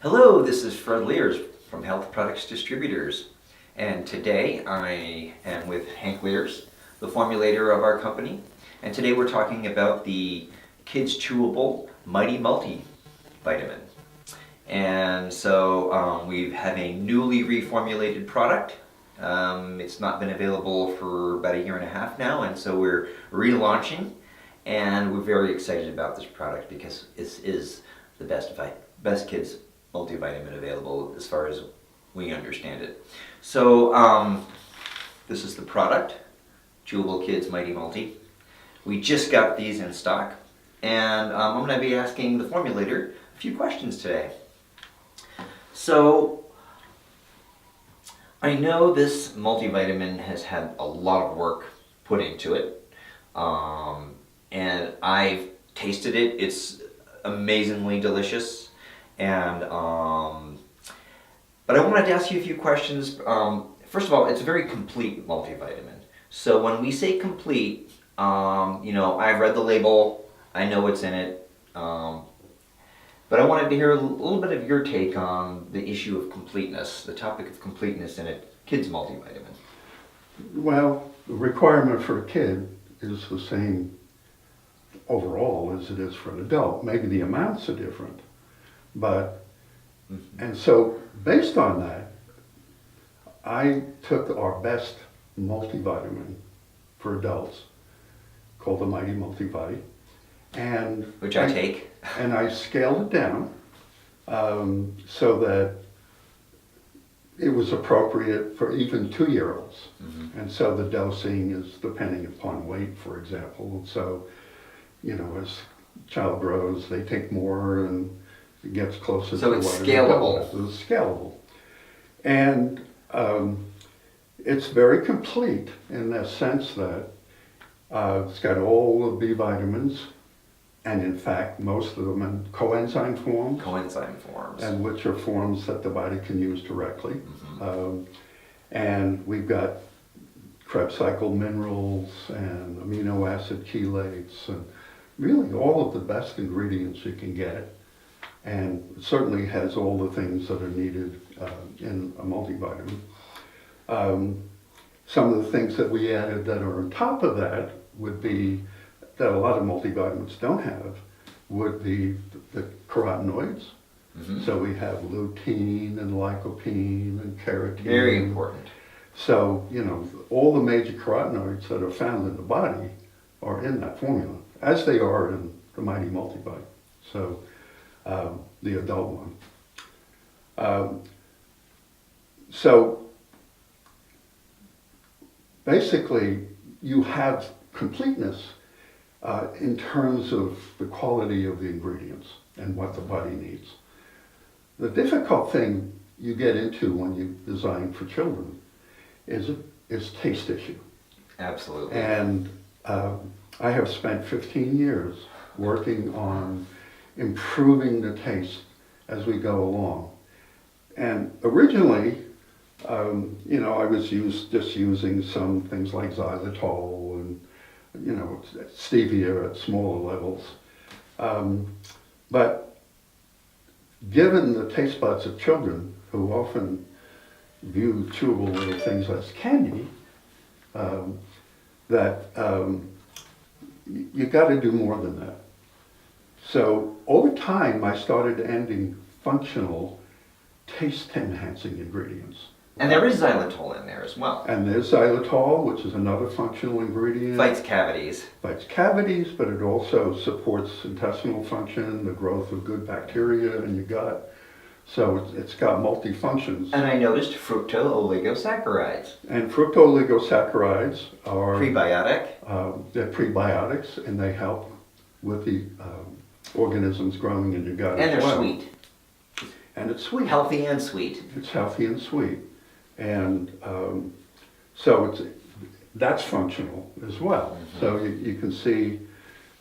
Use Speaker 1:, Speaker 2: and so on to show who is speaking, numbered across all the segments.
Speaker 1: Hello, this is Fred Lears from Health Products Distributors, and today I am with Hank Lears, the formulator of our company, and today we're talking about the Kids Chewable Mighty-Multi vitamin. And so we have a newly reformulated product. It's not been available for about a year and a half now, and so we're relaunching, and we're very excited about this product because it is the best kids multivitamin available as far as we understand it. So this is the product, Chewable Kids Mighty-Multi. We just got these in stock, and I'm going to be asking the formulator a few questions today. So I know this multivitamin has had a lot of work put into it, and I've tasted it. It's amazingly delicious. And but I wanted to ask you a few questions. First of all, it's a very complete multivitamin. So when we say complete, I've read the label, I know what's in it, but I wanted to hear a little bit of your take on the issue of completeness, the topic of completeness in a kid's multivitamin.
Speaker 2: Well, the requirement for a kid is the same overall as it is for an adult. Maybe the amounts are different. But, and so based on that, I took our best multivitamin for adults called the Mighty-Multi, and
Speaker 1: Which I take.
Speaker 2: And I scaled it down so that it was appropriate for even 2-year-olds. Mm-hmm. And so the dosing is depending upon weight, for example. And so, as child grows, they take more and it gets closer
Speaker 1: so
Speaker 2: to
Speaker 1: it's
Speaker 2: what
Speaker 1: scalable.
Speaker 2: It's scalable. And it's very complete in the sense that it's got all the B vitamins, and in fact, most of them in coenzyme forms.
Speaker 1: Coenzyme forms.
Speaker 2: And which are forms that the body can use directly. Mm-hmm. And we've got Krebs cycle minerals and amino acid chelates and really all of the best ingredients you can get. And it certainly has all the things that are needed in a multivitamin. Some of the things that we added that are on top of that would be, that a lot of multivitamins don't have, would be the carotenoids. Mm-hmm. So we have lutein and lycopene and carotene.
Speaker 1: Very important.
Speaker 2: So, all the major carotenoids that are found in the body are in that formula, as they are in the Mighty-Multi. So, the adult one. So basically you have completeness in terms of the quality of the ingredients and what the body needs. The difficult thing you get into when you design for children is taste issue.
Speaker 1: Absolutely.
Speaker 2: And I have spent 15 years working on improving the taste as we go along. And originally, I was just using some things like Xylitol and, Stevia at smaller levels. But given the taste buds of children who often view chewable little things as candy, you got to do more than that. So over time, I started adding functional taste-enhancing ingredients.
Speaker 1: And there is xylitol in there as well.
Speaker 2: And there's xylitol, which is another functional ingredient.
Speaker 1: Fights cavities.
Speaker 2: Fights cavities, but it also supports intestinal function, the growth of good bacteria in your gut. So it's got multi-functions.
Speaker 1: And I noticed fructooligosaccharides.
Speaker 2: And fructooligosaccharides are
Speaker 1: prebiotic.
Speaker 2: They're prebiotics, and they help with the organisms growing in your gut.
Speaker 1: And
Speaker 2: as
Speaker 1: they're
Speaker 2: well.
Speaker 1: sweet.
Speaker 2: And it's sweet.
Speaker 1: Healthy and sweet.
Speaker 2: It's healthy and sweet. And so that's functional as well. Mm-hmm. So you can see.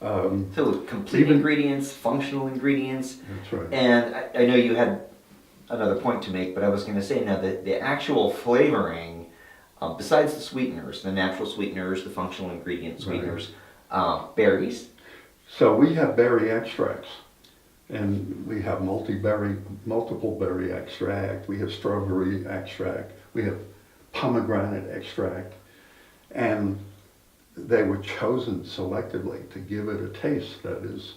Speaker 1: So complete ingredients, functional ingredients.
Speaker 2: That's right.
Speaker 1: And I know you had another point to make, but I was going to say now that the actual flavoring, besides the sweeteners, the natural sweeteners, the functional ingredient sweeteners, berries.
Speaker 2: So we have berry extracts And we have multiple berry extract, we have strawberry extract, we have pomegranate extract, and they were chosen selectively to give it a taste that is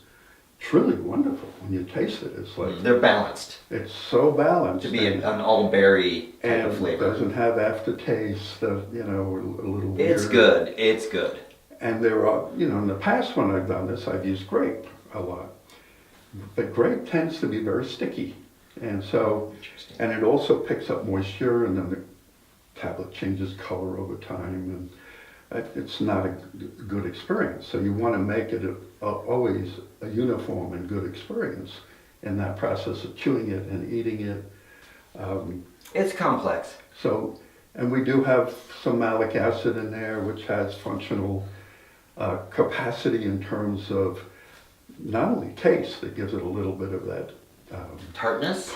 Speaker 2: truly wonderful. When you taste it, it's like
Speaker 1: They're balanced
Speaker 2: it's so balanced
Speaker 1: to be an all berry type
Speaker 2: and
Speaker 1: of flavor.
Speaker 2: doesn't have aftertaste of, a little weird.
Speaker 1: It's good. It's good.
Speaker 2: And there are, in the past when I've done this, I've used grape a lot. But grape tends to be very sticky. And so,
Speaker 1: Interesting.
Speaker 2: and it also picks up moisture, and then the tablet changes color over time, and it's not a good experience. So you want to make it always a uniform and good experience in that process of chewing it and eating it.
Speaker 1: It's complex.
Speaker 2: So, and we do have some malic acid in there, which has functional capacity in terms of not only taste, it gives it a little bit of that
Speaker 1: Tartness?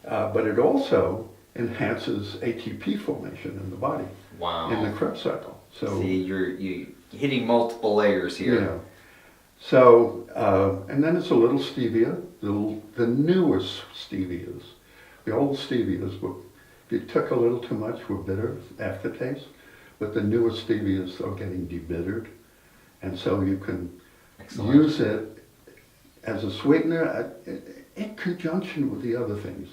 Speaker 2: but it also enhances ATP formation in the body,
Speaker 1: Wow.
Speaker 2: in the Krebs cycle. So,
Speaker 1: See, you're hitting multiple layers here.
Speaker 2: yeah. So, and then it's a little stevia, the newest stevias. The old stevias were, if you took a little too much, were bitter aftertaste, but the newest stevias are getting debittered, and so you can
Speaker 1: Excellent.
Speaker 2: use it as a sweetener in conjunction with the other things.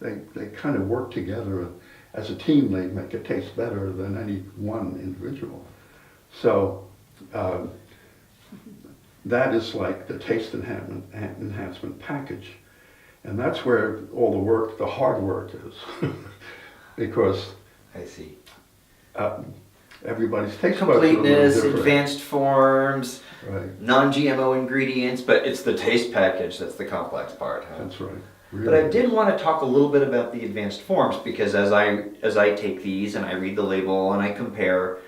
Speaker 2: They kind of work together as a team. They make it taste better than any one individual. So that is like the taste enhancement package. And that's where all the work, the hard work is. Because
Speaker 1: I see.
Speaker 2: everybody's taste buds are a little
Speaker 1: Completeness,
Speaker 2: different.
Speaker 1: advanced forms,
Speaker 2: Right,
Speaker 1: non-GMO ingredients, but it's the taste package that's the complex part. Huh?
Speaker 2: that's right.
Speaker 1: But I
Speaker 2: Really.
Speaker 1: did want to talk a little bit about the advanced forms, because as I take these and I read the label and I compare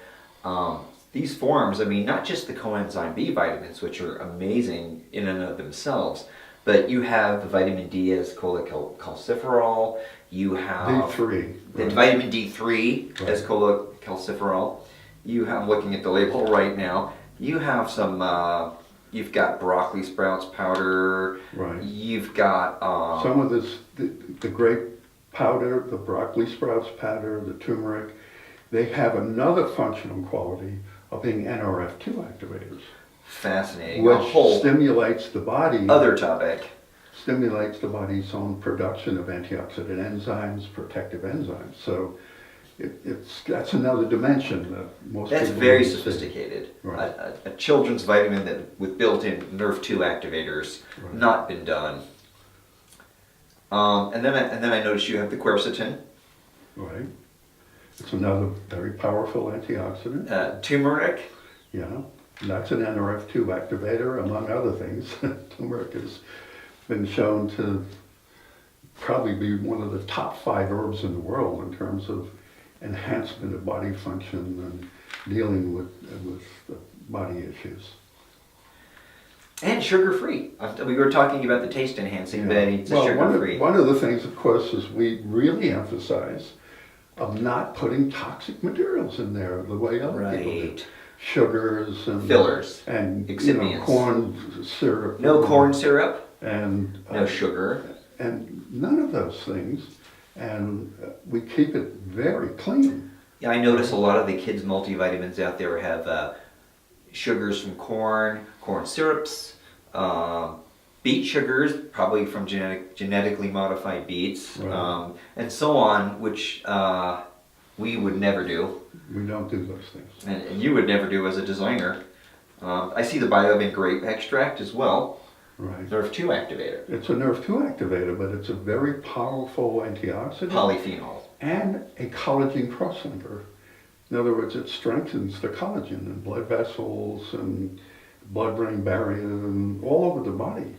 Speaker 1: these forms, I mean, not just the coenzyme B vitamins, which are amazing in and of themselves, but you have the vitamin D as cholecalciferol, you have
Speaker 2: D3.
Speaker 1: the
Speaker 2: right.
Speaker 1: vitamin D3 as
Speaker 2: Right.
Speaker 1: cholecalciferol. You have, I'm looking at the label right now, you have some, you've got broccoli sprouts powder,
Speaker 2: Right.
Speaker 1: you've got,
Speaker 2: Some of this, the grape powder, the broccoli sprouts powder, the turmeric, they have another functional quality of being NRF2 activators,
Speaker 1: fascinating, a
Speaker 2: which
Speaker 1: whole
Speaker 2: stimulates the body,
Speaker 1: other topic.
Speaker 2: stimulates the body's own production of antioxidant enzymes, protective enzymes. So that's another dimension that most
Speaker 1: That's
Speaker 2: people
Speaker 1: very
Speaker 2: don't see.
Speaker 1: sophisticated.
Speaker 2: Right.
Speaker 1: A children's vitamin that with built-in NRF2 activators,
Speaker 2: Right.
Speaker 1: not been done. And then I noticed you have the quercetin,
Speaker 2: Right. It's another very powerful antioxidant.
Speaker 1: turmeric.
Speaker 2: Yeah, and that's an NRF2 activator, among other things. Turmeric has been shown to probably be one of the top 5 herbs in the world in terms of enhancement of body function and dealing with body issues.
Speaker 1: And sugar-free. We were talking about the taste enhancing,
Speaker 2: Yeah.
Speaker 1: but it's
Speaker 2: Well,
Speaker 1: sugar-free.
Speaker 2: one of the things, of course, is we really emphasize of not putting toxic materials in there the way other people do.
Speaker 1: Right.
Speaker 2: Sugars and
Speaker 1: Fillers.
Speaker 2: and
Speaker 1: Excipients.
Speaker 2: corn syrup.
Speaker 1: No corn syrup,
Speaker 2: and
Speaker 1: no sugar.
Speaker 2: and none of those things, and we keep it very clean.
Speaker 1: Yeah, I notice a lot of the kids' multivitamins out there have sugars from corn syrups, beet sugars, probably from genetically modified beets,
Speaker 2: Right.
Speaker 1: and so on, which we would never do,
Speaker 2: We don't do those things.
Speaker 1: and you would never do as a designer. I see the Biovin grape extract as well,
Speaker 2: Right.
Speaker 1: NRF2 activator,
Speaker 2: It's a NRF2 activator, but it's a very powerful antioxidant
Speaker 1: polyphenol.
Speaker 2: and a collagen crosslinker. In other words, it strengthens the collagen in blood vessels and blood-brain barrier and all over the body.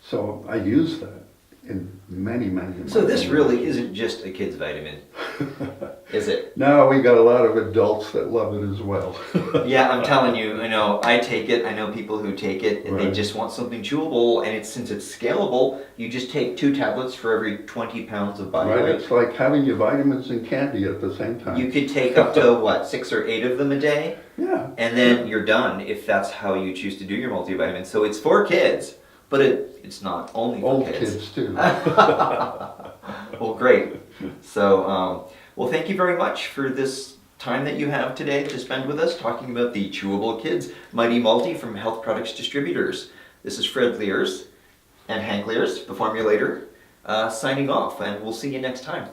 Speaker 2: So I use that in many of my
Speaker 1: So this
Speaker 2: formulations.
Speaker 1: really isn't just a kid's vitamin, is it?
Speaker 2: No, we got a lot of adults that love it as well.
Speaker 1: Yeah, I'm telling you, I take it, I know people who take it, and they
Speaker 2: Right.
Speaker 1: just want something chewable, and since it's scalable, you just take 2 tablets for every 20 pounds of body
Speaker 2: Right,
Speaker 1: weight.
Speaker 2: it's like having your vitamins and candy at the same time.
Speaker 1: You could take up to, what, 6 or 8 of them a day,
Speaker 2: Yeah.
Speaker 1: and then you're done if that's how you choose to do your multivitamin. So it's for kids, But it's not only for
Speaker 2: Old
Speaker 1: kids.
Speaker 2: kids too.
Speaker 1: Well, great. So, well, thank you very much for this time that you have today to spend with us talking about the Chewable Kids Mighty-Multi from Health Products Distributors. This is Fred Lears and Hank Lears, the formulator, signing off, and we'll see you next time.